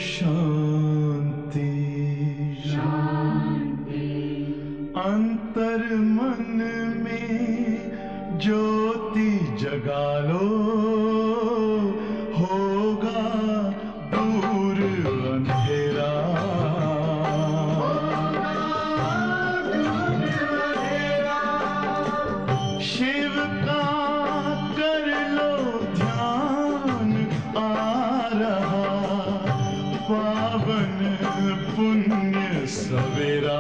शांति शांति। अंतर मन में ज्योति जगा लो, होगा दूर अंधेरा। शिव का कर लो ध्यान, आ रहा पावन पुण्य सवेरा।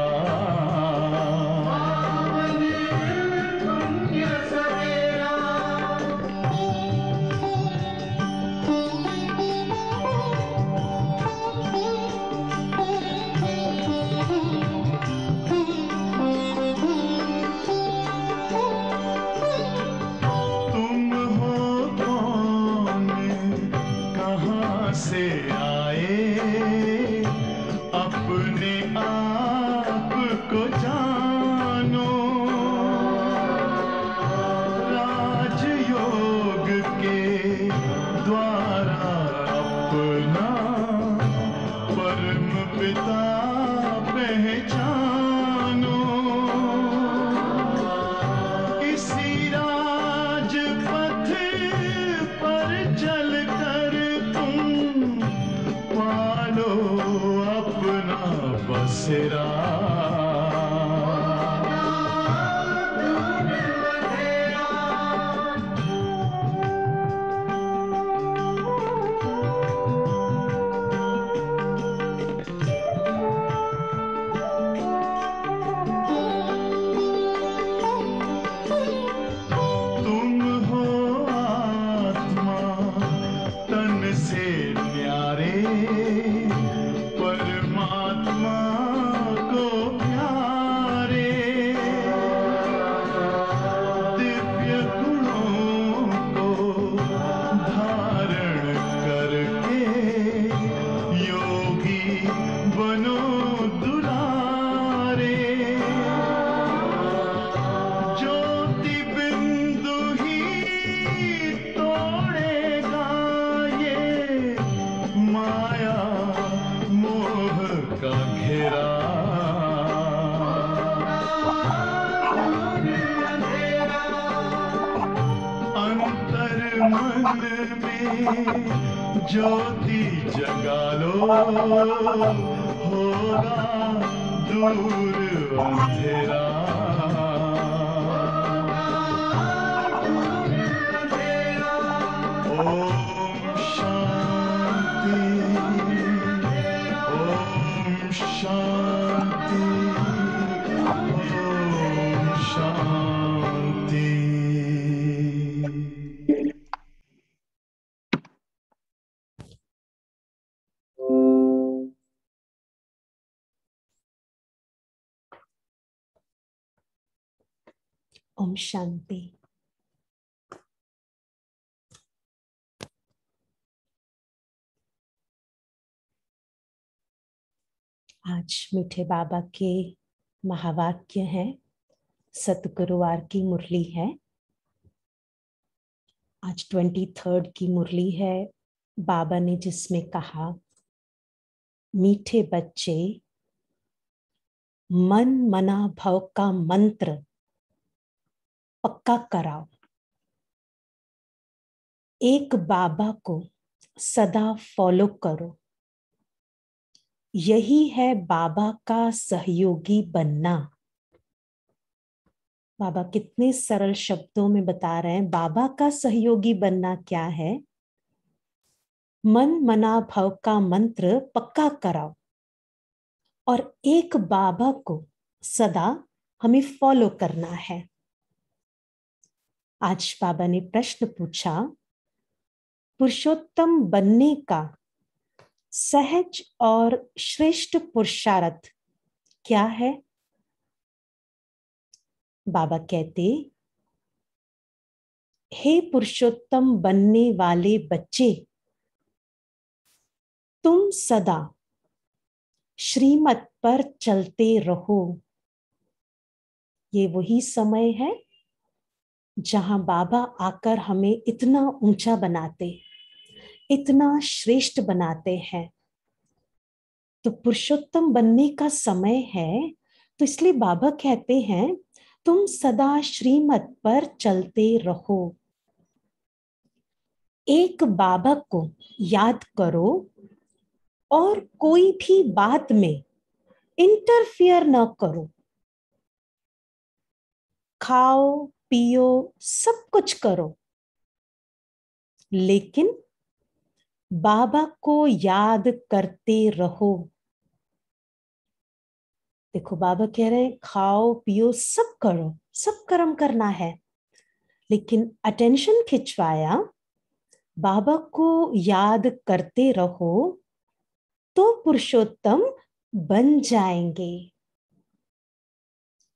तुम हो कौन, कहाँ से आए, अपने आप को जानो। राजयोग के द्वारा अपना परम पिता पहचानो। इसी राजपथ पर चलकर तुम पालो अपना बसेरा। तुम हो आत्मा तन से न्यारे, परमात्मा को प्यारे। दिव्य गुणों को धारण करके योगी बनो दुलारे। ज्योति बिंदु ही तोड़ेगा ये माया मोह का घेरा। अंतर मन में ज्योति जगा लो, होगा दूर अंधेरा। ओम शांति, ओम शांति, ओम शांति। ओम शांति। आज मीठे बाबा के महावाक्य हैं, सतगुरुवार की मुरली है। आज 23 की मुरली है। बाबा ने जिसमें कहा, मीठे बच्चे मन मना भव का मंत्र पक्का कराओ, एक बाबा को सदा फॉलो करो, यही है बाबा का सहयोगी बनना। बाबा कितने सरल शब्दों में बता रहे हैं बाबा का सहयोगी बनना क्या है। मन मना भव का मंत्र पक्का कराओ और एक बाबा को सदा हमें फॉलो करना है। आज बाबा ने प्रश्न पूछा, पुरुषोत्तम बनने का सहज और श्रेष्ठ पुरुषार्थ क्या है? बाबा कहते, हे पुरुषोत्तम बनने वाले बच्चे, तुम सदा श्रीमत पर चलते रहो। ये वही समय है जहां बाबा आकर हमें इतना ऊंचा बनाते, इतना श्रेष्ठ बनाते हैं। तो पुरुषोत्तम बनने का समय है, तो इसलिए बाबा कहते हैं तुम सदा श्रीमत पर चलते रहो। एक बाबा को याद करो और कोई भी बात में इंटरफियर न करो। खाओ पियो सब कुछ करो, लेकिन बाबा को याद करते रहो। देखो बाबा कह रहे हैं खाओ पियो सब करो, सब कर्म करना है, लेकिन अटेंशन खिंचवाया, बाबा को याद करते रहो तो पुरुषोत्तम बन जाएंगे।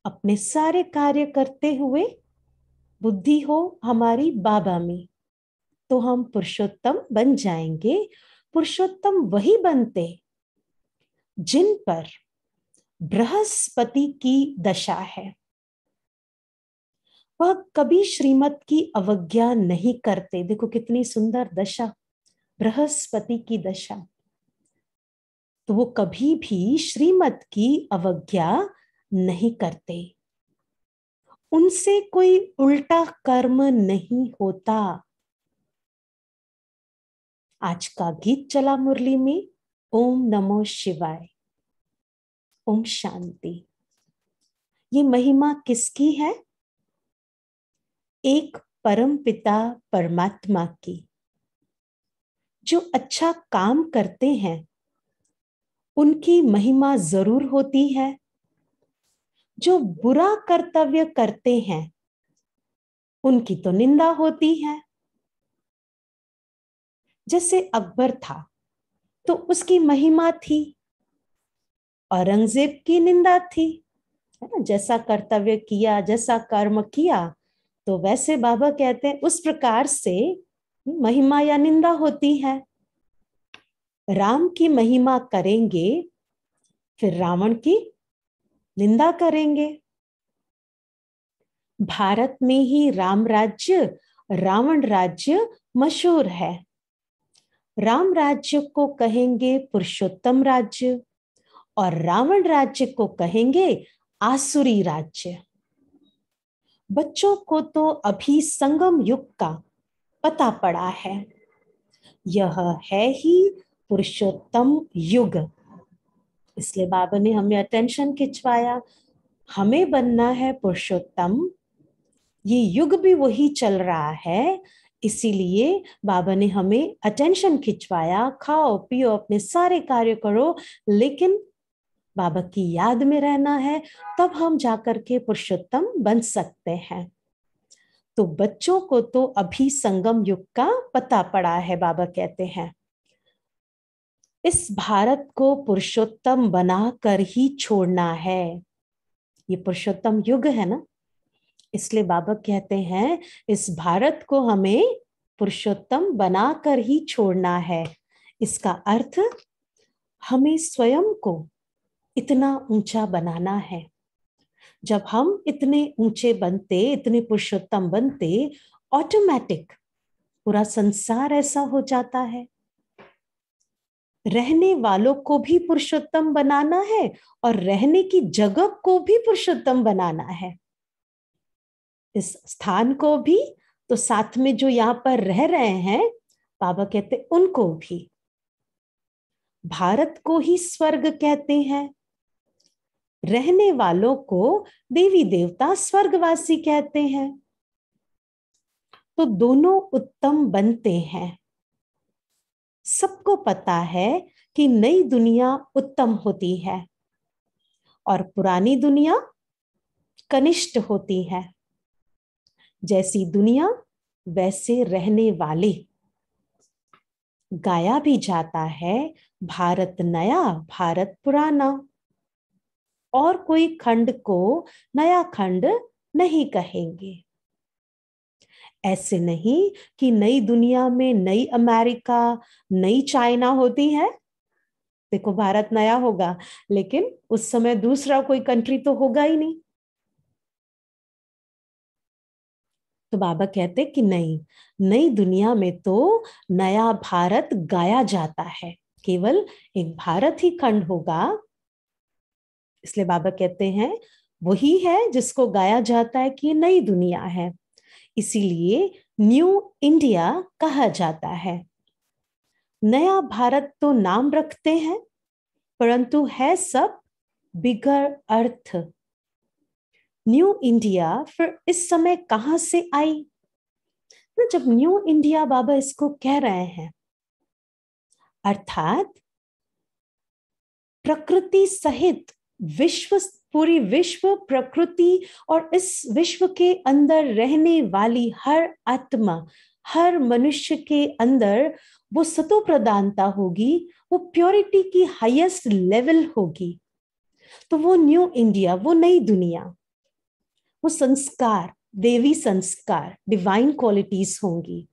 अपने सारे कार्य करते हुए बुद्धि हो हमारी बाबा में, तो हम पुरुषोत्तम बन जाएंगे। पुरुषोत्तम वही बनते जिन पर बृहस्पति की दशा है। वह कभी श्रीमत की अवज्ञा नहीं करते। देखो कितनी सुंदर दशा, बृहस्पति की दशा। तो वो कभी भी श्रीमत की अवज्ञा नहीं करते, उनसे कोई उल्टा कर्म नहीं होता। आज का गीत चला मुरली में, ओम नमो शिवाय, ओम शांति। ये महिमा किसकी है? एक परम पिता परमात्मा की। जो अच्छा काम करते हैं उनकी महिमा जरूर होती है, जो बुरा कर्तव्य करते हैं उनकी तो निंदा होती है। जैसे अकबर था तो उसकी महिमा थी, औरंगजेब की निंदा थी, है ना। जैसा कर्तव्य किया, जैसा कर्म किया, तो वैसे बाबा कहते हैं उस प्रकार से महिमा या निंदा होती है। राम की महिमा करेंगे फिर रावण की निंदा करेंगे। भारत में ही राम राज्य रावण राज्य मशहूर है। राम राज्य को कहेंगे पुरुषोत्तम राज्य और रावण राज्य को कहेंगे आसुरी राज्य। बच्चों को तो अभी संगम युग का पता पड़ा है, यह है ही पुरुषोत्तम युग। इसलिए बाबा ने हमें अटेंशन खिंचवाया, हमें बनना है पुरुषोत्तम। ये युग भी वही चल रहा है, इसीलिए बाबा ने हमें अटेंशन खिंचवाया। खाओ पियो अपने सारे कार्य करो, लेकिन बाबा की याद में रहना है, तब हम जाकर के पुरुषोत्तम बन सकते हैं। तो बच्चों को तो अभी संगम युग का पता पड़ा है। बाबा कहते हैं इस भारत को पुरुषोत्तम बनाकर ही छोड़ना है। ये पुरुषोत्तम युग है ना, इसलिए बाबा कहते हैं इस भारत को हमें पुरुषोत्तम बनाकर ही छोड़ना है। इसका अर्थ हमें स्वयं को इतना ऊंचा बनाना है। जब हम इतने ऊंचे बनते, इतने पुरुषोत्तम बनते, ऑटोमेटिक पूरा संसार ऐसा हो जाता है। रहने वालों को भी पुरुषोत्तम बनाना है और रहने की जगह को भी पुरुषोत्तम बनाना है। इस स्थान को भी, तो साथ में जो यहाँ पर रह रहे हैं बाबा कहते उनको भी। भारत को ही स्वर्ग कहते हैं, रहने वालों को देवी देवता स्वर्गवासी कहते हैं। तो दोनों उत्तम बनते हैं। सबको पता है कि नई दुनिया उत्तम होती है और पुरानी दुनिया कनिष्ठ होती है। जैसी दुनिया वैसे रहने वाले। गाया भी जाता है भारत नया भारत पुराना, और कोई खंड को नया खंड नहीं कहेंगे। ऐसे नहीं कि नई दुनिया में नई अमेरिका नई चाइना होती है। देखो भारत नया होगा लेकिन उस समय दूसरा कोई कंट्री तो होगा ही नहीं। तो बाबा कहते कि नहीं, नई दुनिया में तो नया भारत गाया जाता है। केवल एक भारत ही खंड होगा। इसलिए बाबा कहते हैं वही है जिसको गाया जाता है कि ये नई दुनिया है, इसीलिए न्यू इंडिया कहा जाता है। नया भारत तो नाम रखते हैं, परंतु है सब बिगर अर्थ। न्यू इंडिया फिर इस समय कहां से आई? तो जब न्यू इंडिया बाबा इसको कह रहे हैं, अर्थात प्रकृति सहित विश्व, पूरी विश्व प्रकृति और इस विश्व के अंदर रहने वाली हर आत्मा, हर मनुष्य के अंदर वो सतो प्रधानता होगी, वो प्योरिटी की हाईएस्ट लेवल होगी। तो वो न्यू इंडिया, वो नई दुनिया, वो संस्कार, देवी संस्कार, डिवाइन क्वालिटीज होंगी।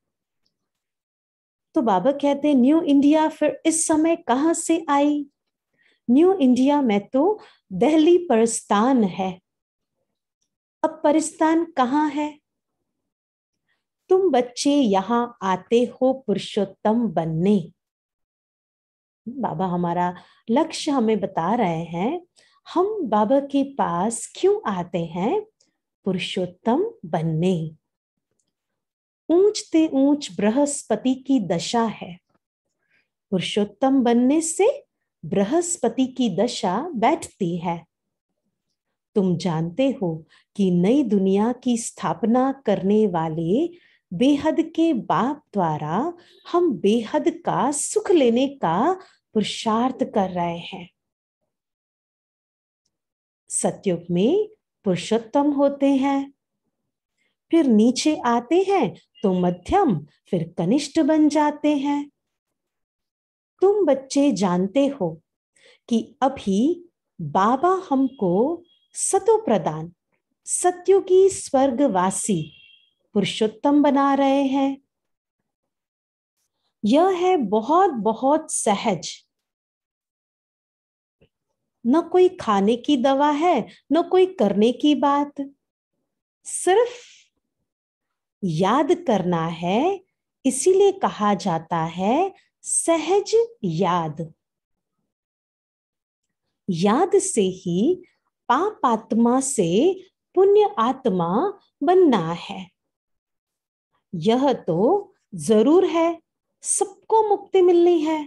तो बाबा कहते हैं न्यू इंडिया फिर इस समय कहां से आई? न्यू इंडिया में तो दिल्ली परिस्तान है। अब परिस्तान कहाँ है? तुम बच्चे यहाँ आते हो पुरुषोत्तम बनने। बाबा हमारा लक्ष्य हमें बता रहे हैं, हम बाबा के पास क्यों आते हैं? पुरुषोत्तम बनने। ऊंचते ऊंच बृहस्पति की दशा है। पुरुषोत्तम बनने से बृहस्पति की दशा बैठती है। तुम जानते हो कि नई दुनिया की स्थापना करने वाले बेहद के बाप द्वारा हम बेहद का सुख लेने का पुरुषार्थ कर रहे हैं। सतयुग में पुरुषोत्तम होते हैं, फिर नीचे आते हैं तो मध्यम, फिर कनिष्ठ बन जाते हैं। तुम बच्चे जानते हो कि अभी बाबा हमको सतो प्रदान, सत्युगी स्वर्गवासी पुरुषोत्तम बना रहे हैं। यह है बहुत बहुत सहज। न कोई खाने की दवा है, न कोई करने की बात, सिर्फ याद करना है। इसीलिए कहा जाता है सहज याद। याद से ही पाप आत्मा से पुण्य आत्मा बनना है। यह तो जरूर है, सबको मुक्ति मिलनी है।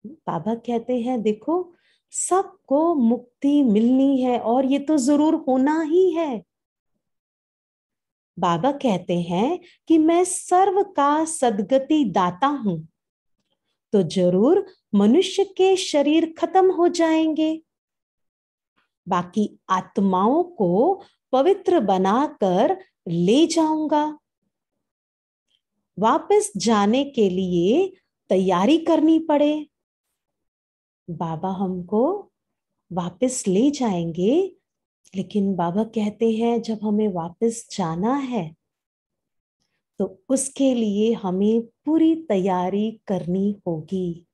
बाबा कहते हैं देखो, सबको मुक्ति मिलनी है और ये तो जरूर होना ही है। बाबा कहते हैं कि मैं सर्व का सद्गति दाता हूं, तो जरूर मनुष्य के शरीर खत्म हो जाएंगे, बाकी आत्माओं को पवित्र बनाकर ले जाऊंगा। वापस जाने के लिए तैयारी करनी पड़े। बाबा हमको वापस ले जाएंगे, लेकिन बाबा कहते हैं जब हमें वापस जाना है तो उसके लिए हमें पूरी तैयारी करनी होगी।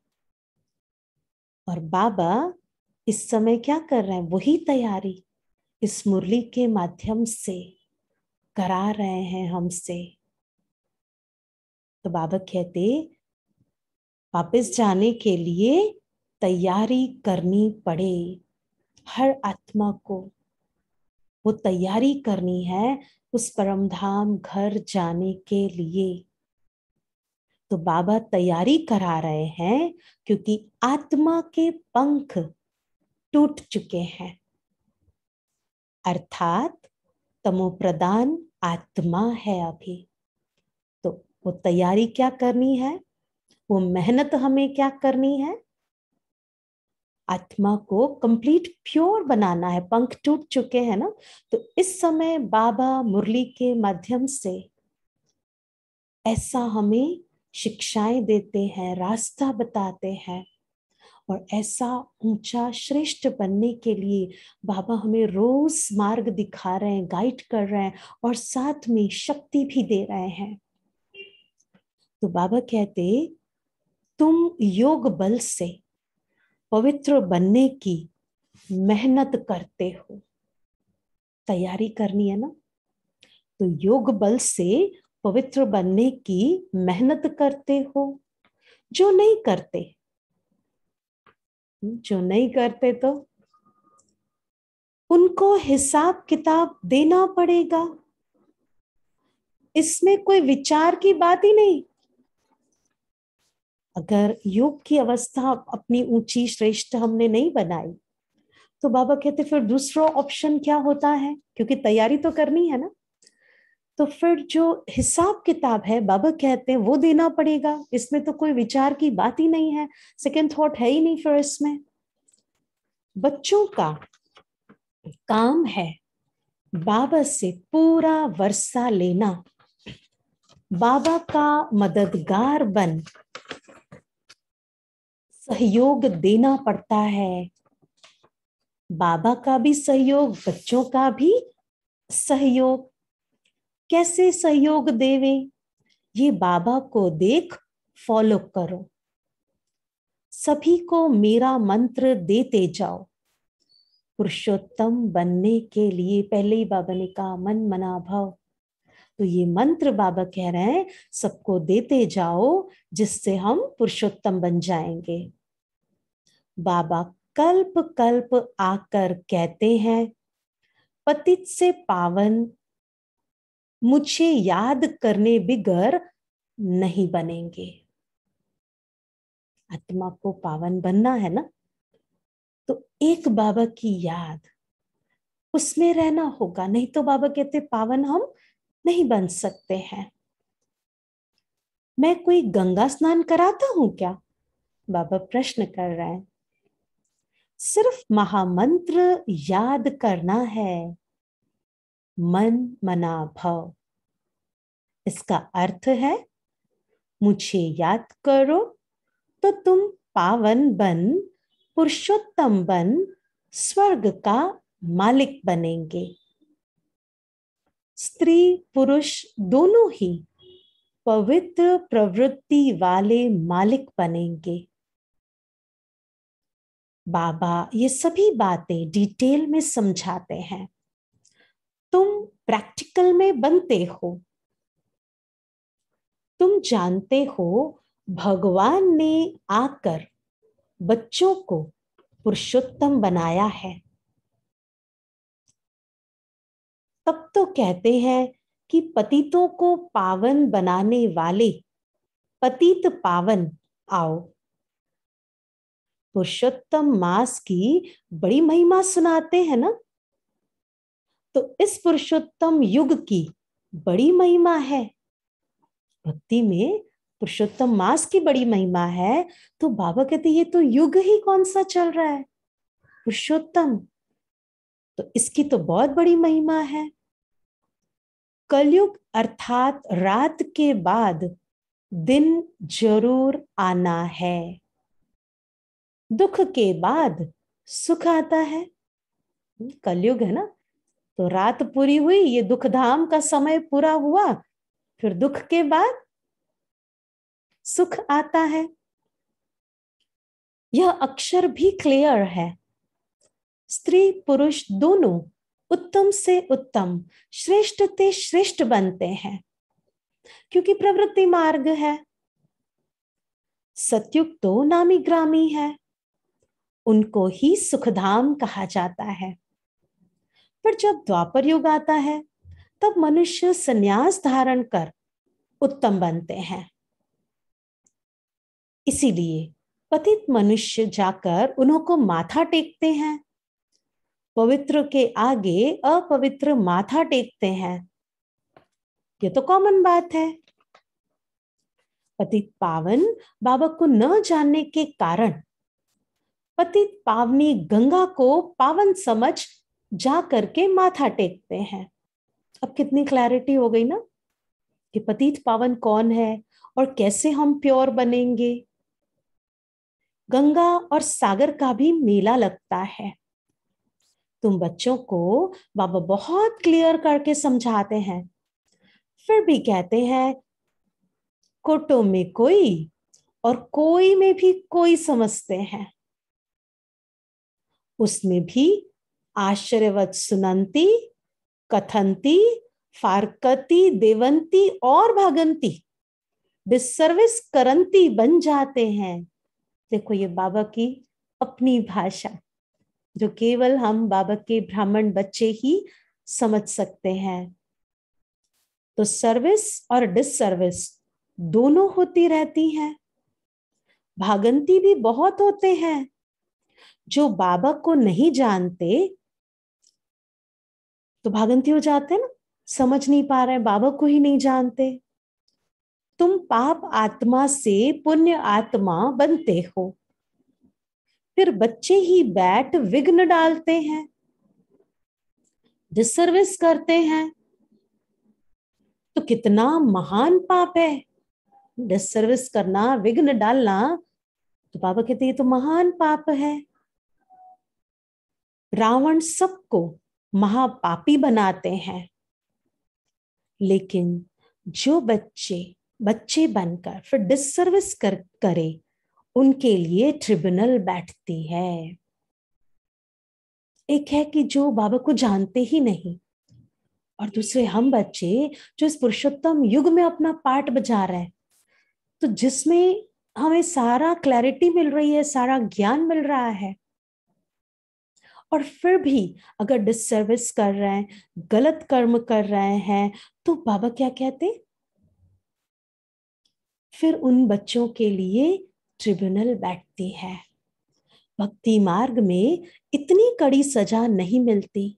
और बाबा इस समय क्या कर रहे हैं? वही तैयारी इस मुरली के माध्यम से करा रहे हैं हमसे। तो बाबा कहते वापस जाने के लिए तैयारी करनी पड़े। हर आत्मा को वो तैयारी करनी है उस परम धाम घर जाने के लिए। तो बाबा तैयारी करा रहे हैं क्योंकि आत्मा के पंख टूट चुके हैं, अर्थात तमोप्रधान आत्मा है अभी। तो वो तैयारी क्या करनी है? वो मेहनत हमें क्या करनी है? आत्मा को कंप्लीट प्योर बनाना है। पंख टूट चुके हैं ना, तो इस समय बाबा मुरली के माध्यम से ऐसा हमें शिक्षाएं देते हैं, रास्ता बताते हैं, और ऐसा ऊंचा श्रेष्ठ बनने के लिए बाबा हमें रोज मार्ग दिखा रहे हैं, गाइड कर रहे हैं और साथ में शक्ति भी दे रहे हैं। तो बाबा कहते तुम योग बल से पवित्र बनने की मेहनत करते हो। तैयारी करनी है ना, तो योग बल से पवित्र बनने की मेहनत करते हो। जो नहीं करते, तो उनको हिसाब किताब देना पड़ेगा। इसमें कोई विचार की बात ही नहीं। अगर योग की अवस्था अपनी ऊंची श्रेष्ठ हमने नहीं बनाई, तो बाबा कहते फिर दूसरा ऑप्शन क्या होता है, क्योंकि तैयारी तो करनी है ना। तो फिर जो हिसाब किताब है बाबा कहते हैं वो देना पड़ेगा। इसमें तो कोई विचार की बात ही नहीं है, सेकंड थॉट है ही नहीं। फिर इसमें बच्चों का काम है बाबा से पूरा वर्षा लेना, बाबा का मददगार बन सहयोग देना पड़ता है। बाबा का भी सहयोग, बच्चों का भी सहयोग। कैसे सहयोग देवे, ये बाबा को देख फॉलो करो। सभी को मेरा मंत्र देते जाओ। पुरुषोत्तम बनने के लिए पहले ही बाबा ने कहा मन मना भाव। तो ये मंत्र बाबा कह रहे हैं सबको देते जाओ, जिससे हम पुरुषोत्तम बन जाएंगे। बाबा कल्प कल्प आकर कहते हैं पतित से पावन मुझे याद करने बिगर नहीं बनेंगे। आत्मा को पावन बनना है ना, तो एक बाबा की याद उसमें रहना होगा, नहीं तो बाबा कहते पावन हम नहीं बन सकते हैं। मैं कोई गंगा स्नान कराता हूं क्या, बाबा प्रश्न कर रहे हैं। सिर्फ महामंत्र याद करना है, मन मना भव। इसका अर्थ है मुझे याद करो तो तुम पावन बन, पुरुषोत्तम बन, स्वर्ग का मालिक बनेंगे। स्त्री पुरुष दोनों ही पवित्र प्रवृत्ति वाले मालिक बनेंगे। बाबा ये सभी बातें डिटेल में समझाते हैं। तुम प्रैक्टिकल में बनते हो। तुम जानते हो भगवान ने आकर बच्चों को पुरुषोत्तम बनाया है। तब तो कहते हैं कि पतितों को पावन बनाने वाले पतित पावन आओ। पुरुषोत्तम मास की बड़ी महिमा सुनाते हैं ना, तो इस पुरुषोत्तम युग की बड़ी महिमा है। भक्ति में पुरुषोत्तम मास की बड़ी महिमा है। तो बाबा कहते ये तो युग ही कौन सा चल रहा है, पुरुषोत्तम, तो इसकी तो बहुत बड़ी महिमा है। कलयुग अर्थात रात के बाद दिन जरूर आना है। दुख के बाद सुख आता है। कलयुग है ना, तो रात पूरी हुई, ये दुख धाम का समय पूरा हुआ, फिर दुख के बाद सुख आता है। यह अक्षर भी क्लियर है। स्त्री पुरुष दोनों उत्तम से उत्तम, श्रेष्ठ ते श्रेष्ठ बनते हैं, क्योंकि प्रवृत्ति मार्ग है। सतयुग तो नामी ग्रामी है, उनको ही सुखधाम कहा जाता है। पर जब द्वापर युग आता है, तब मनुष्य संन्यास धारण कर उत्तम बनते हैं। इसीलिए पतित मनुष्य जाकर उन्हों को माथा टेकते हैं। पवित्र के आगे अपवित्र माथा टेकते हैं, ये तो कॉमन बात है। पतित पावन बाबा को न जानने के कारण पतित पावनी गंगा को पावन समझ जा करके माथा टेकते हैं। अब कितनी क्लैरिटी हो गई ना कि पतित पावन कौन है और कैसे हम प्योर बनेंगे। गंगा और सागर का भी मेला लगता है। तुम बच्चों को बाबा बहुत क्लियर करके समझाते हैं, फिर भी कहते हैं कोटो में कोई और कोई में भी कोई समझते हैं। उसमें भी आश्चर्यवत सुनंती, कथंती, फारकती, देवंती और भागंती डिसर्विस करंती बन जाते हैं। देखो ये बाबा की अपनी भाषा, जो केवल हम बाबा के ब्राह्मण बच्चे ही समझ सकते हैं। तो सर्विस और डिससर्विस दोनों होती रहती हैं। भागंती भी बहुत होते हैं जो बाबा को नहीं जानते, तो भागंती हो जाते हैं ना, समझ नहीं पा रहे, बाबा को ही नहीं जानते। तुम पाप आत्मा से पुण्य आत्मा बनते हो, फिर बच्चे ही बैठ विघ्न डालते हैं, डिसर्विस करते हैं। तो कितना महान पाप है डिसर्विस करना, विघ्न डालना। तो बाबा कहते ये तो महान पाप है। रावण सबको महापापी बनाते हैं, लेकिन जो बच्चे बनकर फिर डिससर्विस करे, उनके लिए ट्रिब्यूनल बैठती है। एक है कि जो बाबा को जानते ही नहीं, और दूसरे हम बच्चे जो इस पुरुषोत्तम युग में अपना पार्ट बजा रहे हैं, तो जिसमें हमें सारा क्लैरिटी मिल रही है, सारा ज्ञान मिल रहा है, और फिर भी अगर डिससर्विस कर रहे हैं, गलत कर्म कर रहे हैं, तो बाबा क्या कहते, फिर उन बच्चों के लिए ट्रिब्यूनल बैठती है। भक्ति मार्ग में इतनी कड़ी सजा नहीं मिलती,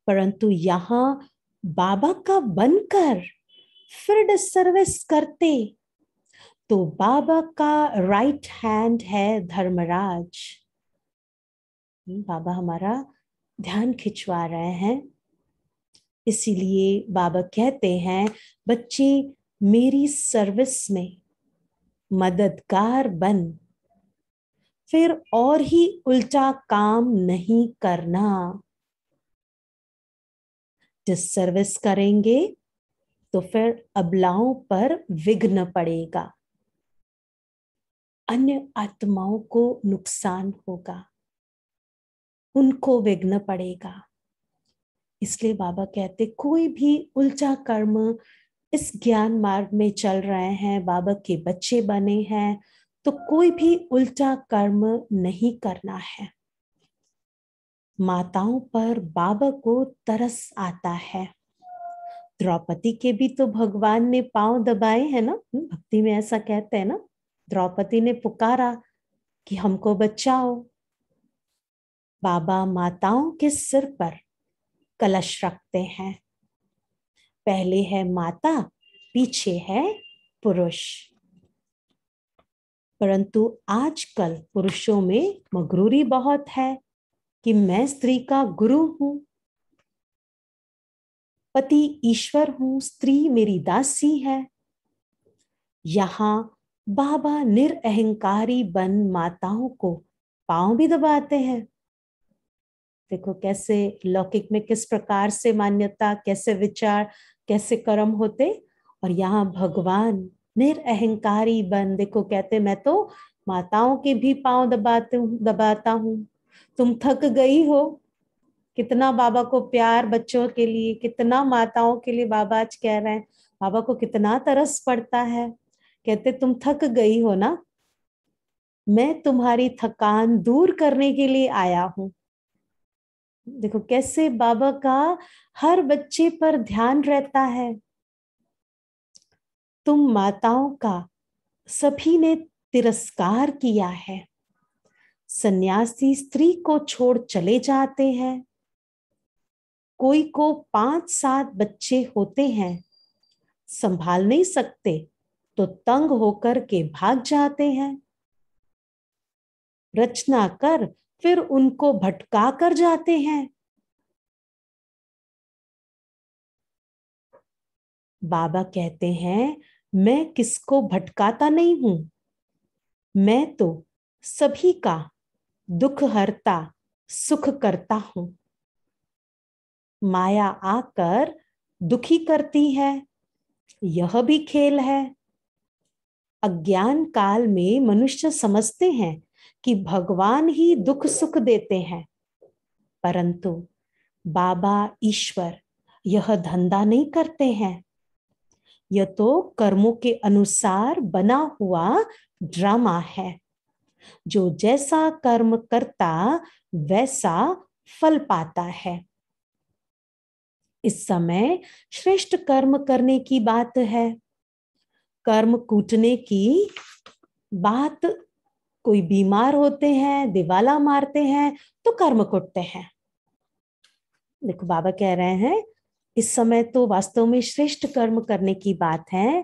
परंतु यहाँ बाबा का बनकर फिर डिससर्विस करते, तो बाबा का राइट हैंड है धर्मराज। बाबा हमारा ध्यान खिंचवा रहे हैं, इसीलिए बाबा कहते हैं बच्चे मेरी सर्विस में मददगार बन, फिर और ही उल्टा काम नहीं करना। डिससर्विस करेंगे तो फिर अबलाओं पर विघ्न पड़ेगा, अन्य आत्माओं को नुकसान होगा, उनको विघ्न पड़ेगा। इसलिए बाबा कहते कोई भी उल्टा कर्म, इस ज्ञान मार्ग में चल रहे हैं, बाबा के बच्चे बने हैं, तो कोई भी उल्टा कर्म नहीं करना है। माताओं पर बाबा को तरस आता है। द्रौपदी के भी तो भगवान ने पांव दबाए हैं ना, भक्ति में ऐसा कहते हैं ना, द्रौपदी ने पुकारा कि हमको बचाओ। बाबा माताओं के सिर पर कलश रखते हैं, पहले है माता, पीछे है पुरुष। परंतु आजकल पुरुषों में मगरूरी बहुत है कि मैं स्त्री का गुरु हूं, पति ईश्वर हूं, स्त्री मेरी दासी है। यहां बाबा निरअहंकारी बन माताओं को पांव भी दबाते हैं। देखो कैसे लौकिक में किस प्रकार से मान्यता, कैसे विचार, कैसे कर्म होते, और यहाँ भगवान निरअहंकारी बन, देखो कहते मैं तो माताओं के भी पांव दबाता हूँ। तुम थक गई हो, कितना बाबा को प्यार बच्चों के लिए, कितना माताओं के लिए बाबा आज कह रहे हैं, बाबा को कितना तरस पड़ता है। कहते तुम थक गई हो ना, मैं तुम्हारी थकान दूर करने के लिए आया हूं। देखो कैसे बाबा का हर बच्चे पर ध्यान रहता है। तुम माताओं का सभी ने तिरस्कार किया है, सन्यासी स्त्री को छोड़ चले जाते हैं, कोई को 5-7 बच्चे होते हैं, संभाल नहीं सकते तो तंग होकर के भाग जाते हैं, रचना कर फिर उनको भटका कर जाते हैं। बाबा कहते हैं मैं किसको भटकाता नहीं हूं, मैं तो सभी का दुख हरता, सुख करता हूं। माया आकर दुखी करती है, यह भी खेल है। अज्ञान काल में मनुष्य समझते हैं कि भगवान ही दुख सुख देते हैं, परंतु बाबा ईश्वर यह धंधा नहीं करते हैं। यह तो कर्मों के अनुसार बना हुआ ड्रामा है। जो जैसा कर्म करता वैसा फल पाता है। इस समय श्रेष्ठ कर्म करने की बात है। कर्म कूटने की बात, कोई बीमार होते हैं, दिवाला मारते हैं तो कर्म कुटते हैं। देखो बाबा कह रहे हैं इस समय तो वास्तव में श्रेष्ठ कर्म करने की बात है,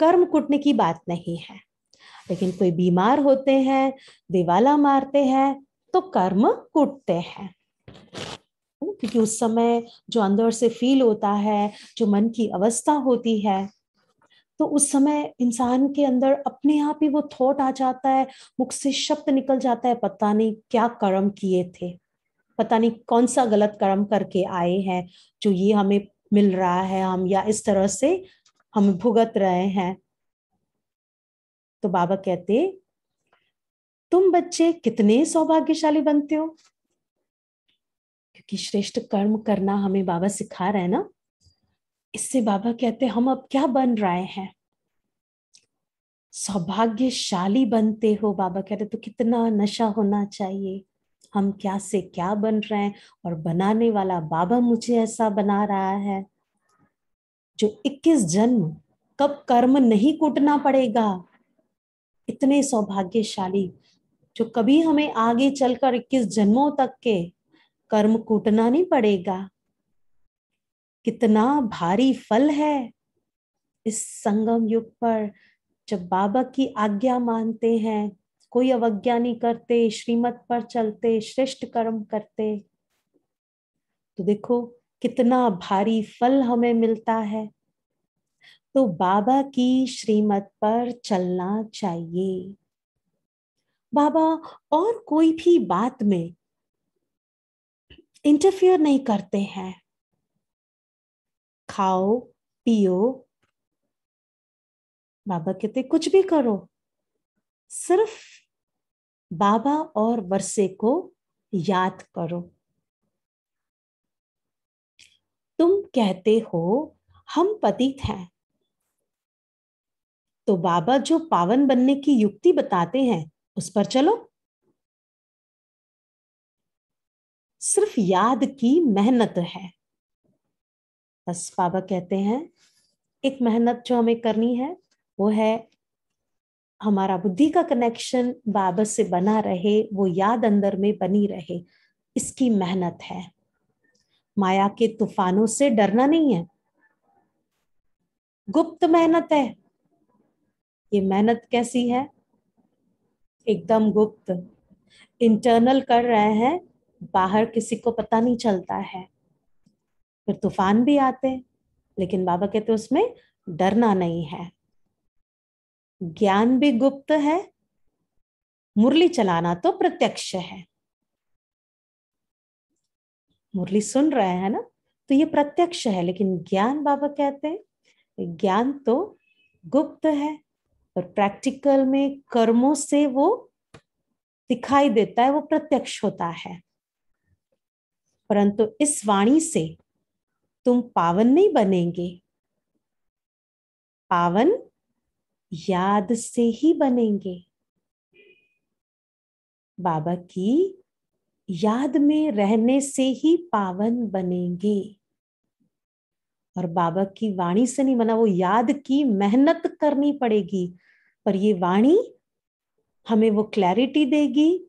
कर्म कुटने की बात नहीं है। लेकिन कोई बीमार होते हैं, दिवाला मारते हैं तो कर्म कुटते हैं। क्योंकि उस समय जो अंदर से फील होता है, जो मन की अवस्था होती है, तो उस समय इंसान के अंदर अपने आप ही वो थॉट आ जाता है, मुख से शब्द निकल जाता है, पता नहीं क्या कर्म किए थे, पता नहीं कौन सा गलत कर्म करके आए हैं जो ये हमें मिल रहा है, हम या इस तरह से हम भुगत रहे हैं। तो बाबा कहते तुम बच्चे कितने सौभाग्यशाली बनते हो, क्योंकि श्रेष्ठ कर्म करना हमें बाबा सिखा रहे हैं ना। इससे बाबा कहते हम अब क्या बन रहे हैं, सौभाग्यशाली बनते हो। बाबा कहते तो कितना नशा होना चाहिए, हम क्या से क्या बन रहे हैं, और बनाने वाला बाबा मुझे ऐसा बना रहा है जो 21 जन्म कब कर्म नहीं कूटना पड़ेगा। इतने सौभाग्यशाली जो कभी हमें आगे चलकर 21 जन्मों तक के कर्म कूटना नहीं पड़ेगा। कितना भारी फल है इस संगम युग पर, जब बाबा की आज्ञा मानते हैं, कोई अवज्ञा नहीं करते, श्रीमत पर चलते, श्रेष्ठ कर्म करते, तो देखो कितना भारी फल हमें मिलता है। तो बाबा की श्रीमत पर चलना चाहिए। बाबा और कोई भी बात में इंटरफियर नहीं करते हैं। खाओ पियो, बाबा कहते कुछ भी करो, सिर्फ बाबा और वर्षे को याद करो। तुम कहते हो हम पतित हैं, तो बाबा जो पावन बनने की युक्ति बताते हैं उस पर चलो। सिर्फ याद की मेहनत है, बस बाबा कहते हैं एक मेहनत जो हमें करनी है वो है हमारा बुद्धि का कनेक्शन बाबा से बना रहे, वो याद अंदर में बनी रहे, इसकी मेहनत है। माया के तूफानों से डरना नहीं है, गुप्त मेहनत है। ये मेहनत कैसी है, एकदम गुप्त, इंटरनल कर रहे हैं, बाहर किसी को पता नहीं चलता है। फिर तूफान भी आते, लेकिन बाबा कहते उसमें डरना नहीं है। ज्ञान भी गुप्त है, मुरली चलाना तो प्रत्यक्ष है। मुरली सुन रहे हैं ना, तो ये प्रत्यक्ष है, लेकिन ज्ञान बाबा कहते हैं ज्ञान तो गुप्त है, और प्रैक्टिकल में कर्मों से वो दिखाई देता है, वो प्रत्यक्ष होता है। परंतु इस वाणी से तुम पावन नहीं बनेंगे, पावन याद से ही बनेंगे। बाबा की याद में रहने से ही पावन बनेंगे, और बाबा की वाणी से नहीं बना, वो याद की मेहनत करनी पड़ेगी। पर ये वाणी हमें वो क्लैरिटी देगी,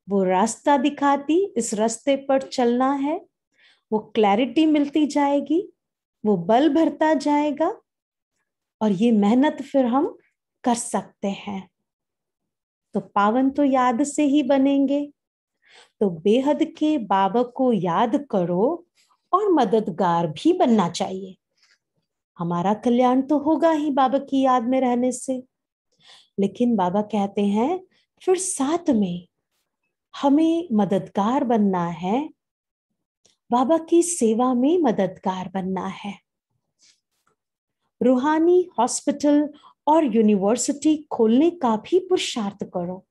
वो रास्ता दिखाती, इस रास्ते पर चलना है, वो क्लैरिटी मिलती जाएगी, वो बल भरता जाएगा, और ये मेहनत फिर हम कर सकते हैं। तो पावन तो याद से ही बनेंगे। तो बेहद के बाबा को याद करो, और मददगार भी बनना चाहिए। हमारा कल्याण तो होगा ही बाबा की याद में रहने से, लेकिन बाबा कहते हैं फिर साथ में हमें मददगार बनना है, बाबा की सेवा में मददगार बनना है। रूहानी हॉस्पिटल और यूनिवर्सिटी खोलने का भी पुरुषार्थ करो।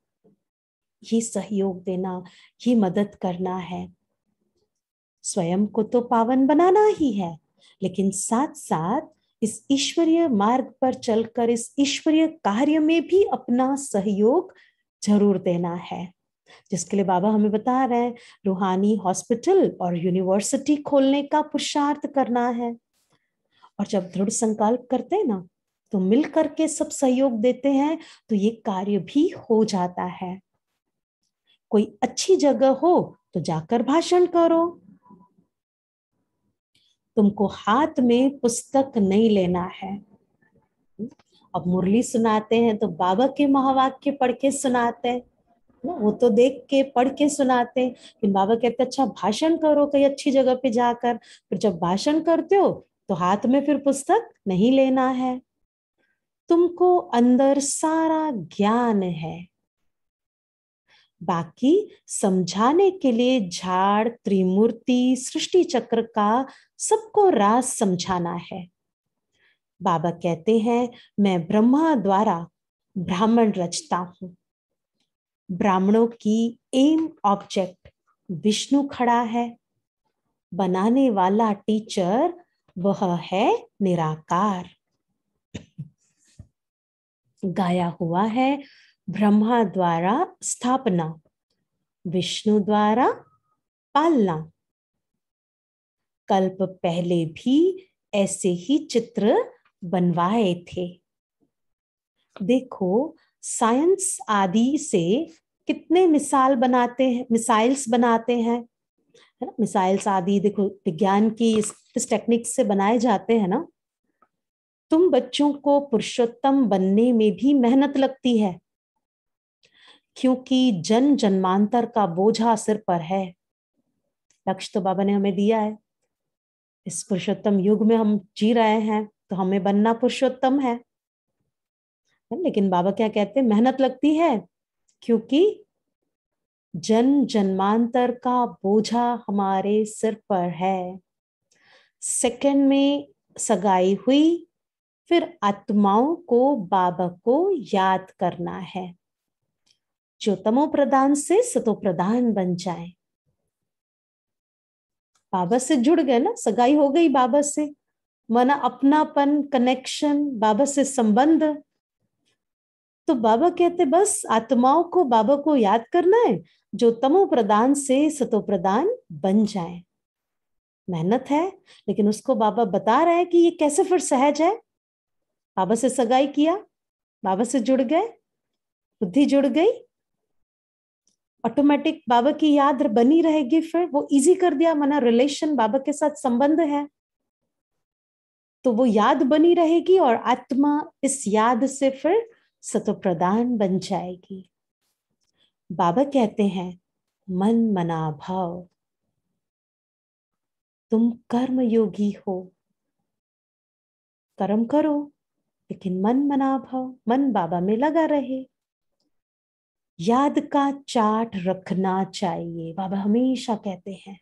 ये सहयोग देना, ये मदद करना है। स्वयं को तो पावन बनाना ही है, लेकिन साथ साथ इस ईश्वरीय मार्ग पर चलकर इस ईश्वरीय कार्य में भी अपना सहयोग जरूर देना है, जिसके लिए बाबा हमें बता रहे हैं रूहानी हॉस्पिटल और यूनिवर्सिटी खोलने का पुरुषार्थ करना है। और जब दृढ़ संकल्प करते हैं ना, तो मिल करके सब सहयोग देते हैं, तो ये कार्य भी हो जाता है। कोई अच्छी जगह हो तो जाकर भाषण करो। तुमको हाथ में पुस्तक नहीं लेना है। अब मुरली सुनाते हैं तो बाबा के महावाक्य पढ़ के सुनाते हैं, वो तो देख के पढ़ के सुनाते हैं। लेकिन बाबा कहते अच्छा भाषण करो कहीं अच्छी जगह पे जाकर। फिर जब भाषण करते हो तो हाथ में फिर पुस्तक नहीं लेना है। तुमको अंदर सारा ज्ञान है, बाकी समझाने के लिए झाड़ त्रिमूर्ति सृष्टि चक्र का सबको राज समझाना है। बाबा कहते हैं मैं ब्रह्मा द्वारा ब्राह्मण रचता हूं। ब्राह्मणों की एम ऑब्जेक्ट विष्णु खड़ा है। बनाने वाला टीचर वह है निराकार। गाया हुआ है ब्रह्मा द्वारा स्थापना, विष्णु द्वारा पालना। कल्प पहले भी ऐसे ही चित्र बनवाए थे। देखो साइंस आदि से कितने मिसाइल्स बनाते हैं, है ना। मिसाइल्स आदि देखो विज्ञान की इस टेक्निक से बनाए जाते हैं ना। तुम बच्चों को पुरुषोत्तम बनने में भी मेहनत लगती है, क्योंकि जन जन्मांतर का बोझा सिर पर है। लक्ष्य तो बाबा ने हमें दिया है, इस पुरुषोत्तम युग में हम जी रहे हैं, तो हमें बनना पुरुषोत्तम है। लेकिन बाबा क्या कहते हैं, मेहनत लगती है क्योंकि जन जन्मांतर का बोझा हमारे सिर पर है। सेकंड में सगाई हुई, फिर आत्माओं को बाबा को याद करना है, जो तमो प्रधान से सतो प्रधान बन जाए। बाबा से जुड़ गए ना, सगाई हो गई बाबा से, माना अपनापन कनेक्शन, बाबा से संबंध। तो बाबा कहते बस आत्माओं को बाबा को याद करना है, जो तमो प्रधान से सतो प्रधान बन जाए। मेहनत है, लेकिन उसको बाबा बता रहे हैं कि ये कैसे फिर सहज है। बाबा से सगाई किया, बाबा से जुड़ गए, बुद्धि जुड़ गई, ऑटोमेटिक बाबा की याद बनी रहेगी। फिर वो इजी कर दिया, माना रिलेशन बाबा के साथ संबंध है, तो वो याद बनी रहेगी और आत्मा इस याद से फिर सतो प्रधान बन जाएगी। बाबा कहते हैं मन मना भाव, तुम कर्म योगी हो, कर्म करो लेकिन मन मना भाव, मन बाबा में लगा रहे। याद का चार्ट रखना चाहिए, बाबा हमेशा कहते हैं।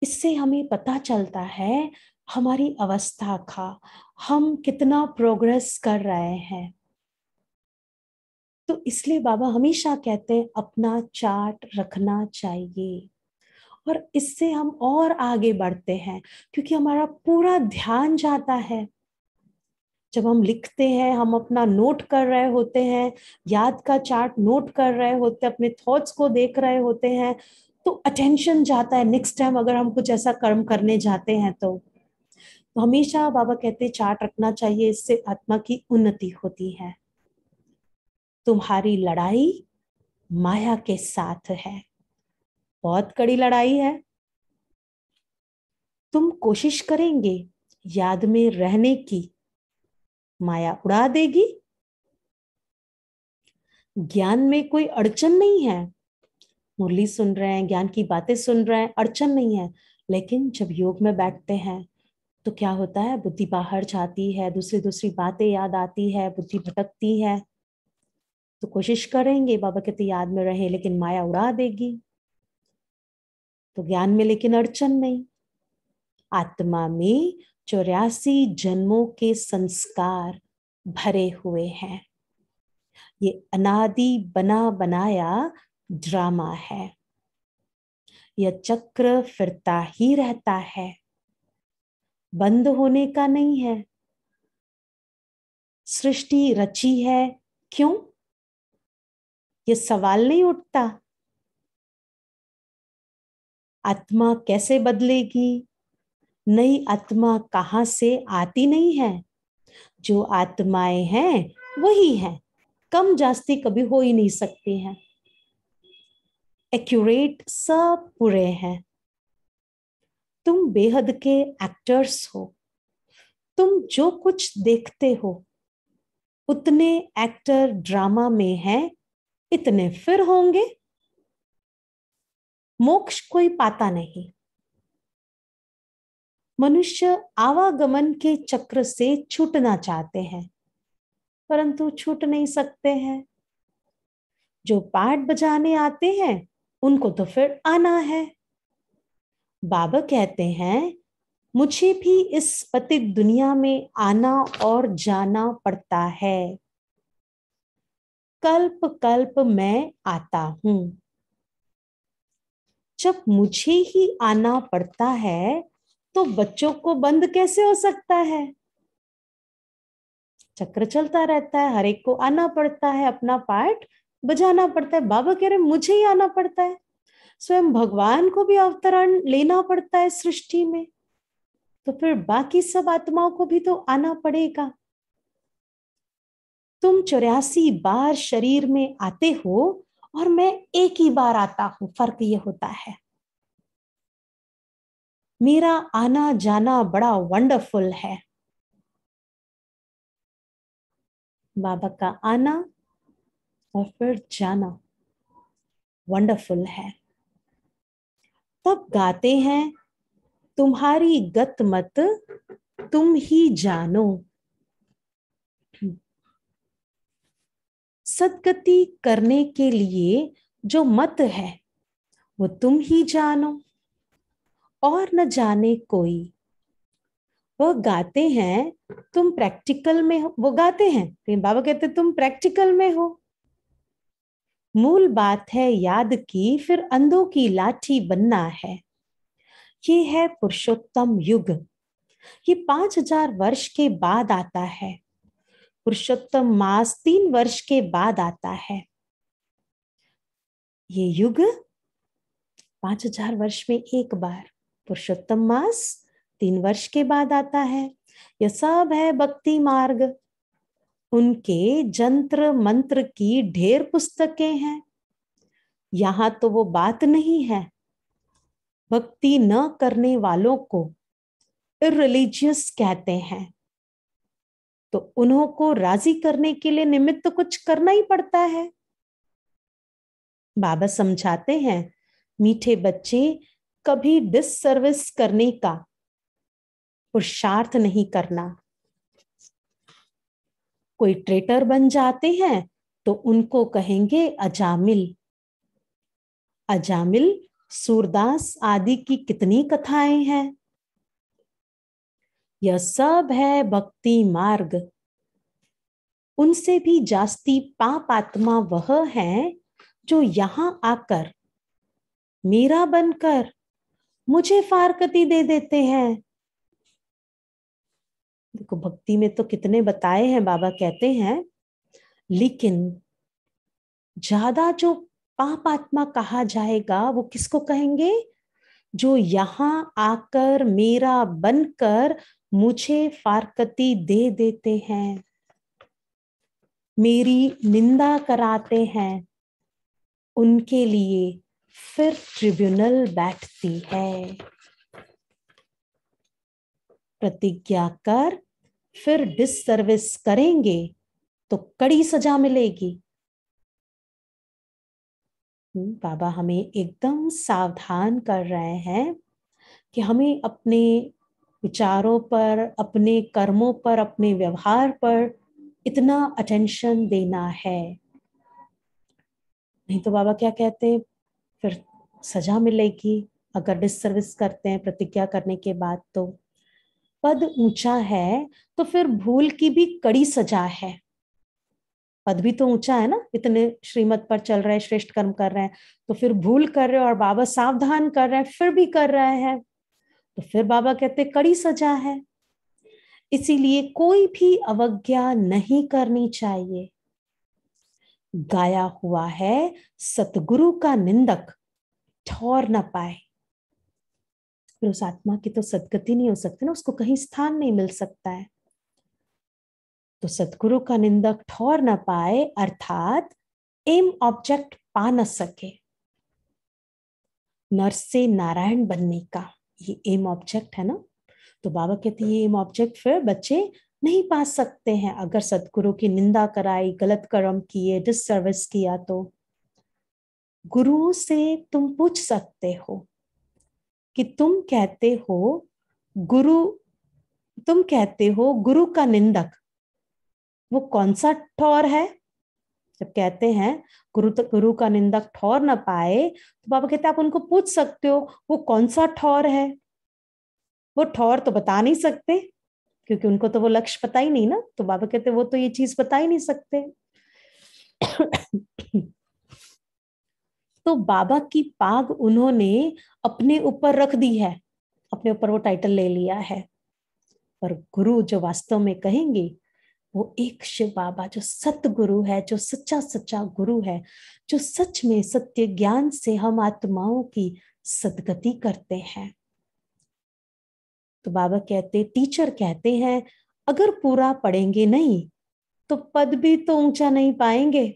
इससे हमें पता चलता है हमारी अवस्था का, हम कितना प्रोग्रेस कर रहे हैं। तो इसलिए बाबा हमेशा कहते हैं अपना चार्ट रखना चाहिए, और इससे हम और आगे बढ़ते हैं, क्योंकि हमारा पूरा ध्यान जाता है। जब हम लिखते हैं, हम अपना नोट कर रहे होते हैं, याद का चार्ट नोट कर रहे होते हैं, अपने थॉट्स को देख रहे होते हैं, तो अटेंशन जाता है नेक्स्ट टाइम अगर हम कुछ ऐसा कर्म करने जाते हैं तो हमेशा बाबा कहते हैं चार्ट रखना चाहिए, इससे आत्मा की उन्नति होती है। तुम्हारी लड़ाई माया के साथ है, बहुत कड़ी लड़ाई है। तुम कोशिश करेंगे याद में रहने की, माया उड़ा देगी। ज्ञान में कोई अड़चन नहीं है, मुरली सुन रहे हैं, ज्ञान की बातें सुन रहे हैं, अड़चन नहीं है। लेकिन जब योग में बैठते हैं तो क्या होता है, बुद्धि बाहर जाती है, दूसरी दूसरी बातें याद आती है, बुद्धि भटकती है। तो कोशिश करेंगे, बाबा कहते याद में रहे, लेकिन माया उड़ा देगी। तो ज्ञान में लेकिन अड़चन नहीं। आत्मा में 84 जन्मों के संस्कार भरे हुए हैं। ये अनादि बना बनाया ड्रामा है, यह चक्र फिरता ही रहता है। बंद होने का नहीं है। सृष्टि रची है क्यों, ये सवाल नहीं उठता। आत्मा कैसे बदलेगी, नई आत्मा कहां से आती नहीं है। जो आत्माएं हैं वही हैं, कम जास्ती कभी हो ही नहीं सकती हैं। एक्यूरेट सब पूरे हैं। तुम बेहद के एक्टर्स हो। तुम जो कुछ देखते हो उतने एक्टर ड्रामा में हैं, इतने फिर होंगे। मोक्ष कोई पाता नहीं। मनुष्य आवागमन के चक्र से छूटना चाहते हैं, परंतु छूट नहीं सकते हैं। जो पाठ बजाने आते हैं उनको तो फिर आना है। बाबा कहते हैं मुझे भी इस पतित दुनिया में आना और जाना पड़ता है। कल्प कल्प मैं आता हूं। जब मुझे ही आना पड़ता है तो बच्चों को बंद कैसे हो सकता है। चक्र चलता रहता है, हर एक को आना पड़ता है, अपना पार्ट बजाना पड़ता है। बाबा कह रहे मुझे ही आना पड़ता है। स्वयं भगवान को भी अवतरण लेना पड़ता है सृष्टि में, तो फिर बाकी सब आत्माओं को भी तो आना पड़ेगा। तुम 84 बार शरीर में आते हो और मैं एक ही बार आता हूं, फर्क ये होता है। मेरा आना जाना बड़ा वंडरफुल है। बाबा का आना और फिर जाना वंडरफुल है। तब गाते हैं तुम्हारी गत मत तुम ही जानो। सदगति करने के लिए जो मत है वो तुम ही जानो और न जाने कोई। वो गाते हैं तुम प्रैक्टिकल में हो, वो गाते हैं लेकिन बाबा कहते तुम प्रैक्टिकल में हो। मूल बात है याद की, फिर अंधों की लाठी बनना है। ये है पुरुषोत्तम युग। ये 5000 वर्ष के बाद आता है। पुरुषोत्तम मास 3 वर्ष के बाद आता है। ये युग 5000 वर्ष में एक बार, पुरुषोत्तम मास 3 वर्ष के बाद आता है। यह सब है भक्ति मार्ग। उनके जंत्र मंत्र की ढेर पुस्तकें हैं। यहां तो वो बात नहीं है। भक्ति न करने वालों को इररिलीजियस कहते हैं, तो उन्हों को राजी करने के लिए निमित्त तो कुछ करना ही पड़ता है। बाबा समझाते हैं मीठे बच्चे, कभी डिससर्विस करने का पुरुषार्थ नहीं करना। कोई ट्रेटर बन जाते हैं तो उनको कहेंगे अजामिल। अजामिल सूरदास आदि की कितनी कथाएं हैं। यह सब है भक्ति मार्ग। उनसे भी जास्ती पाप आत्मा वह है जो यहां आकर मेरा बनकर मुझे फारकती दे देते हैं। देखो भक्ति में तो कितने बताए हैं, बाबा कहते हैं, लेकिन ज्यादा जो पाप आत्मा कहा जाएगा वो किसको कहेंगे, जो यहां आकर मेरा बनकर मुझे फारकती दे देते हैं, मेरी निंदा कराते हैं। उनके लिए फिर ट्रिब्यूनल बैठती है। प्रतिज्ञा कर फिर डिससर्विस करेंगे तो कड़ी सजा मिलेगी। बाबा हमें एकदम सावधान कर रहे हैं कि हमें अपने विचारों पर, अपने कर्मों पर, अपने व्यवहार पर इतना अटेंशन देना है। नहीं तो बाबा क्या कहते हैं, फिर सजा मिलेगी अगर डिससर्विस करते हैं प्रतिज्ञा करने के बाद। तो पद ऊंचा है तो फिर भूल की भी कड़ी सजा है। पद भी तो ऊंचा है ना, इतने श्रीमत पर चल रहे हैं, श्रेष्ठ कर्म कर रहे हैं, तो फिर भूल कर रहे हो और बाबा सावधान कर रहे हैं फिर भी कर रहे हैं, तो फिर बाबा कहते कड़ी सजा है, इसीलिए कोई भी अवज्ञा नहीं करनी चाहिए। गाया हुआ है सतगुरु का निंदक ठौर न पाए। फिर उस आत्मा की तो सदगति नहीं हो सकती ना, उसको कहीं स्थान नहीं मिल सकता है। तो सतगुरु का निंदक ठौर न पाए अर्थात एम ऑब्जेक्ट पा न सके। नर से नारायण बनने का ये एम ऑब्जेक्ट है ना। तो बाबा कहते हैं ये एम ऑब्जेक्ट फिर बच्चे नहीं पा सकते हैं अगर सतगुरु की निंदा कराई, गलत कर्म किए, डिससर्विस किया। तो गुरुओं से तुम पूछ सकते हो कि तुम कहते हो गुरु का निंदक वो कौन सा ठौर है। जब कहते हैं गुरु का निंदक ठौर ना पाए, तो बाबा कहते हैं आप उनको पूछ सकते हो वो कौन सा ठौर है। वो ठौर तो बता नहीं सकते क्योंकि उनको तो वो लक्ष्य पता ही नहीं ना। तो बाबा कहते वो तो ये चीज बता ही नहीं सकते। तो बाबा की पाग उन्होंने अपने ऊपर रख दी है, अपने ऊपर वो टाइटल ले लिया है। पर गुरु जो वास्तव में कहेंगे वो एक शिव बाबा जो सतगुरु है, जो सच्चा सच्चा गुरु है, जो सच में सत्य ज्ञान से हम आत्माओं की सदगति करते हैं। तो बाबा कहते, टीचर कहते हैं अगर पूरा पढ़ेंगे नहीं तो पद भी तो ऊंचा नहीं पाएंगे।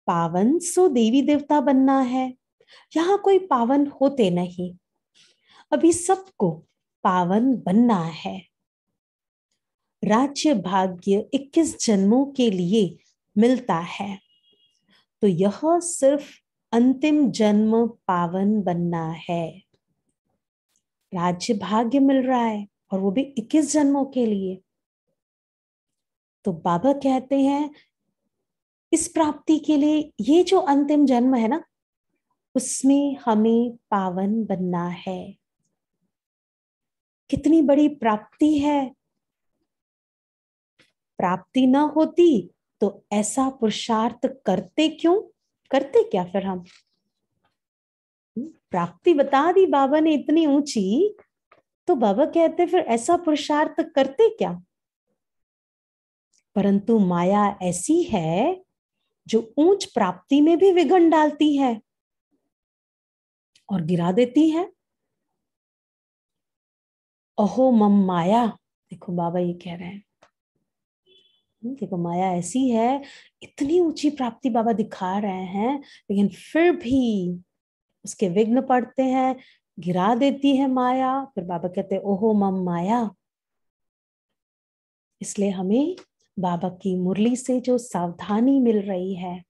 पावन सो देवी देवता बनना है, यहाँ कोई पावन होते नहीं, अभी सबको पावन बनना है। राज्य भाग्य 21 जन्मों के लिए मिलता है, तो यह सिर्फ अंतिम जन्म पावन बनना है। राज्य भाग्य मिल रहा है और वो भी 21 जन्मों के लिए। तो बाबा कहते हैं इस प्राप्ति के लिए ये जो अंतिम जन्म है ना, उसमें हमें पावन बनना है। कितनी बड़ी प्राप्ति है। प्राप्ति ना होती तो ऐसा पुरुषार्थ करते क्यों, करते क्या फिर हम। प्राप्ति बता दी बाबा ने इतनी ऊंची, तो बाबा कहते फिर ऐसा पुरुषार्थ करते क्या। परंतु माया ऐसी है जो ऊंच प्राप्ति में भी विघ्न डालती है और गिरा देती है। अहो मम माया, देखो बाबा ये कह रहे हैं, देखो माया ऐसी है, इतनी ऊंची प्राप्ति बाबा दिखा रहे हैं, लेकिन फिर भी उसके विघ्न पड़ते हैं, गिरा देती है माया। फिर बाबा कहते ओहो मम माया। इसलिए हमें बाबा की मुरली से जो सावधानी मिल रही है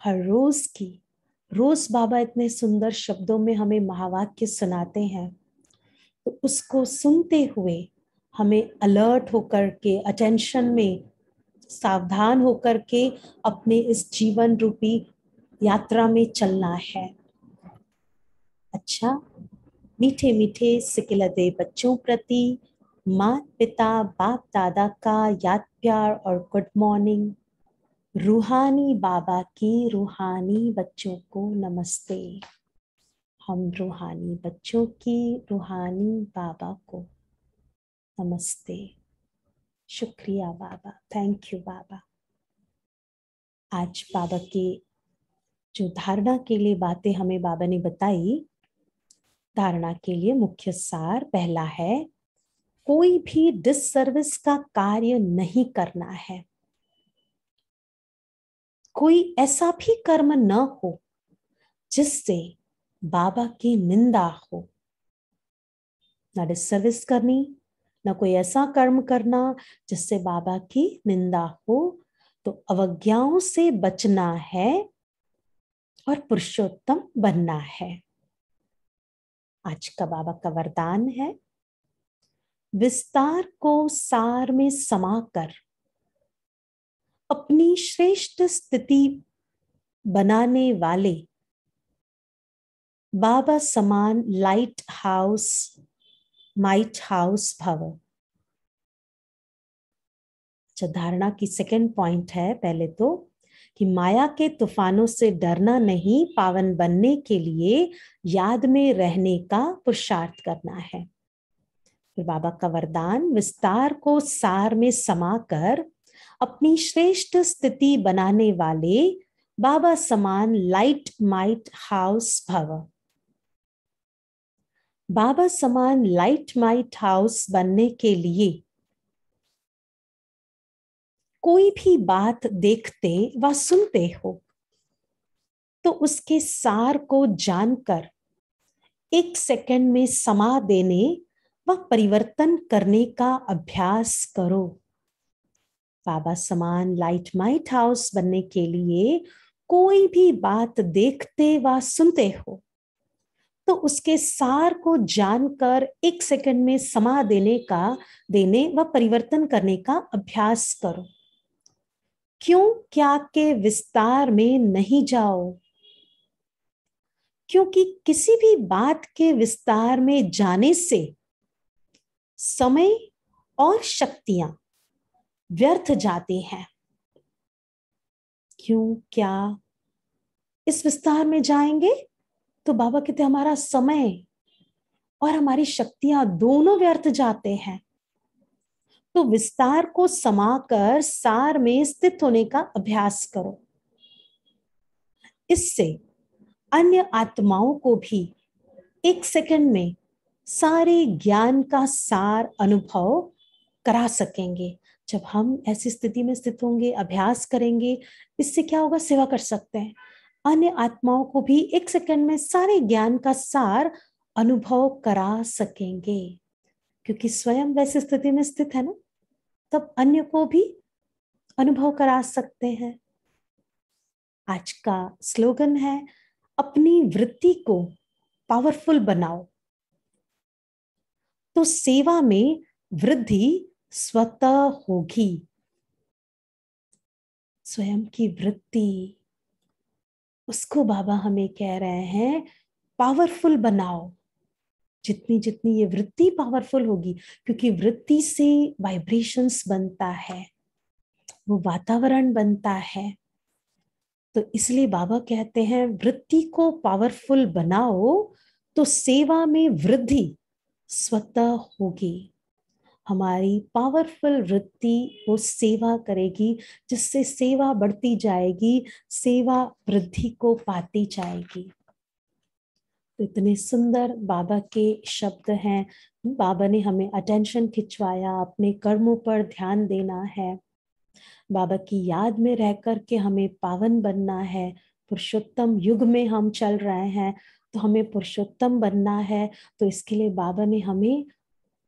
हर रोज की, रोज बाबा इतने सुंदर शब्दों में हमें महावाक्य सुनाते हैं, तो उसको सुनते हुए हमें अलर्ट होकर के, अटेंशन में सावधान होकर के अपने इस जीवन रूपी यात्रा में चलना है। अच्छा, मीठे मीठे सिकिलदे बच्चों प्रति माता पिता बाप दादा का याद प्यार और गुड मॉर्निंग। रूहानी बाबा की रूहानी बच्चों को नमस्ते। हम रूहानी बच्चों की रूहानी बाबा को नमस्ते। शुक्रिया बाबा, थैंक यू बाबा। आज बाबा की जो धारणा के लिए बातें हमें बाबा ने बताई, धारणा के लिए मुख्य सार पहला है कोई भी डिससर्विस का कार्य नहीं करना है। कोई ऐसा भी कर्म न हो जिससे बाबा की निंदा हो। ना डिससर्विस करनी, ना कोई ऐसा कर्म करना जिससे बाबा की निंदा हो। तो अवज्ञाओं से बचना है और पुरुषोत्तम बनना है। आज का बाबा का वरदान है विस्तार को सार में समाकर अपनी श्रेष्ठ स्थिति बनाने वाले बाबा समान लाइट हाउस भव। अच्छा, धारणा की सेकंड पॉइंट है पहले तो कि माया के तूफानों से डरना नहीं, पावन बनने के लिए याद में रहने का पुरुषार्थ करना है। फिर बाबा का वरदान, विस्तार को सार में समाकर अपनी श्रेष्ठ स्थिति बनाने वाले बाबा समान लाइट माइट हाउस भव। बाबा समान लाइट माइट हाउस बनने के लिए कोई भी बात देखते व सुनते हो तो उसके सार को जानकर 1 सेकंड में समा देने व परिवर्तन करने का अभ्यास करो। बाबा समान लाइट माइट हाउस बनने के लिए कोई भी बात देखते व सुनते हो तो उसके सार को जानकर 1 सेकंड में समा देने व परिवर्तन करने का अभ्यास करो। क्यों क्या के विस्तार में नहीं जाओ? क्योंकि किसी भी बात के विस्तार में जाने से समय और शक्तियां व्यर्थ जाती हैं। क्यों क्या इस विस्तार में जाएंगे तो बाबा कहते हमारा समय और हमारी शक्तियां दोनों व्यर्थ जाते हैं। तो विस्तार को समाकर सार में स्थित होने का अभ्यास करो। इससे अन्य आत्माओं को भी 1 सेकंड में सारे ज्ञान का सार अनुभव करा सकेंगे। जब हम ऐसी स्थिति में स्थित होंगे, अभ्यास करेंगे, इससे क्या होगा, सेवा कर सकते हैं। अन्य आत्माओं को भी 1 सेकंड में सारे ज्ञान का सार अनुभव करा सकेंगे, क्योंकि स्वयं वैसी स्थिति में स्थित है ना, तब अन्य को भी अनुभव करा सकते हैं। आज का स्लोगन है, अपनी वृत्ति को पावरफुल बनाओ तो सेवा में वृद्धि स्वतः होगी। स्वयं की वृत्ति, उसको बाबा हमें कह रहे हैं पावरफुल बनाओ। जितनी जितनी ये वृत्ति पावरफुल होगी, क्योंकि वृत्ति से वाइब्रेशंस बनता है, वो वातावरण बनता है। तो इसलिए बाबा कहते हैं वृत्ति को पावरफुल बनाओ तो सेवा में वृद्धि स्वतः होगी। हमारी पावरफुल वृत्ति वो सेवा करेगी, जिससे सेवा बढ़ती जाएगी, सेवा वृद्धि को पाती जाएगी। तो इतने सुंदर बाबा के शब्द हैं। बाबा ने हमें अटेंशन खिंचवाया, अपने कर्मों पर ध्यान देना है, बाबा की याद में रह कर के हमें पावन बनना है। पुरुषोत्तम युग में हम चल रहे हैं तो हमें पुरुषोत्तम बनना है। तो इसके लिए बाबा ने हमें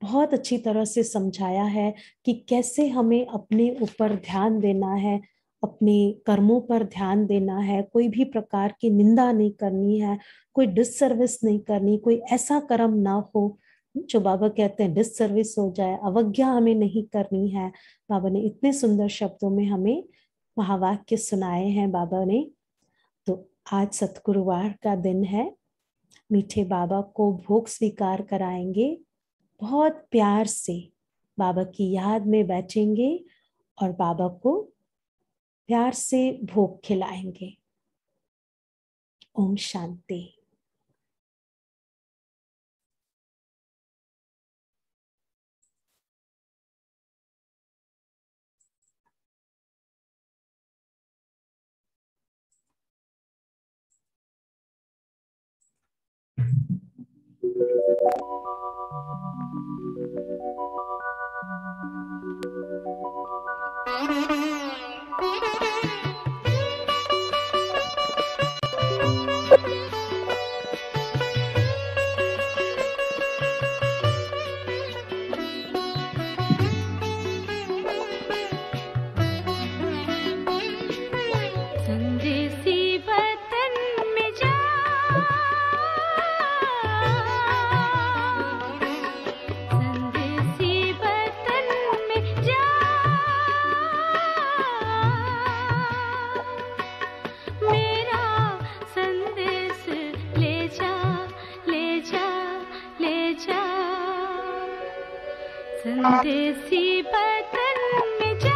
बहुत अच्छी तरह से समझाया है कि कैसे हमें अपने ऊपर ध्यान देना है, अपने कर्मों पर ध्यान देना है, कोई भी प्रकार की निंदा नहीं करनी है, कोई डिससर्विस नहीं करनी, कोई ऐसा कर्म ना हो जो बाबा कहते हैं डिससर्विस हो जाए, अवज्ञा हमें नहीं करनी है। बाबा ने इतने सुंदर शब्दों में हमें महावाक्य सुनाए हैं बाबा ने। तो आज सतगुरुवार का दिन है, मीठे बाबा को भोग स्वीकार कराएंगे। बहुत प्यार से बाबा की याद में बैठेंगे और बाबा को प्यार से भोग खिलाएंगे। ओम शांति। संदेसी बदन में जा,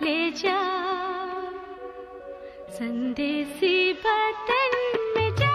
ले जा संदेसी वतन में जा।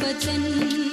वतन